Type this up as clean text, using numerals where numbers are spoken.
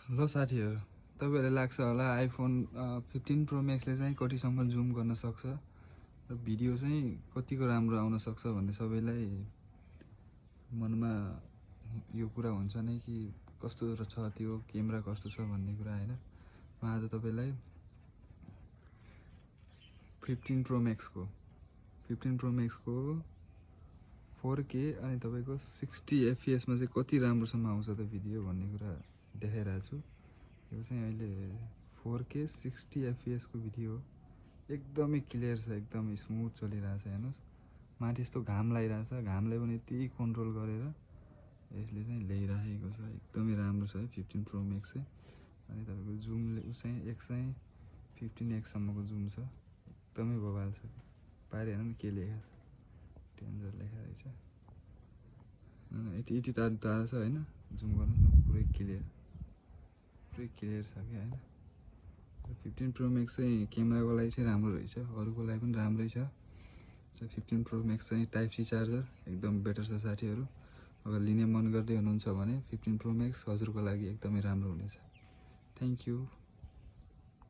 ल साथीहरू, तपाईँहरूलाई लाग्छ होला आइफोन 15 प्रो म्याक्सले चाहिँ कतिसम्म जुम गर्न सक्छ र भिडियो चाहिँ कतिको राम्रो आउन सक्छ भन्ने सबैलाई मनमा यो कुरा हुन्छ नै कि कस्तो छ त्यो क्यामेरा कस्तो छ भन्ने कुरा हैन। म आज तपाईँलाई 15 प्रो म्याक्सको 4K अनि तपाईँको 60 FPS मा चाहिँ कति राम्रोसम्म आउँछ त भिडियो भन्ने कुरा देखाइरहेको छु। यो चाहिँ अहिले 4K 60 FPS को भिडियो हो। एकदमै क्लियर छ, एकदमै स्मुथ चलिरहेछ। हेर्नुहोस् माथि यस्तो घाम लागिरहेछ, घामलाई पनि यति कन्ट्रोल गरेर यसले चाहिँ ल्याइराखेको छ। एकदमै राम्रो छ है 15 प्रो म्याक्स चाहिँ। अनि तपाईँको जुमले चाहिँ 15x सम्मको जुम छ, एकदमै बवाल छ। पारे हेर्नु के लेखा छ, डेन्जर लेखा रहेछ। यति टाढा छ हैन, जुम गर्नुहोस् न, पुरै क्लियर छ कि हैन। 15 प्रो म्याक्स चाहिँ क्यामेराको लागि चाहिँ राम्रो रहेछ, अरूको लागि पनि राम्रै छ। 15 प्रो म्याक्स चाहिँ टाइप सी चार्जर एकदम बेटर छ साथीहरू। अगर लिने मन गर्दै हुनुहुन्छ भने 15 प्रो म्याक्स हजुरको लागि एकदमै राम्रो हुनेछ। Thank you.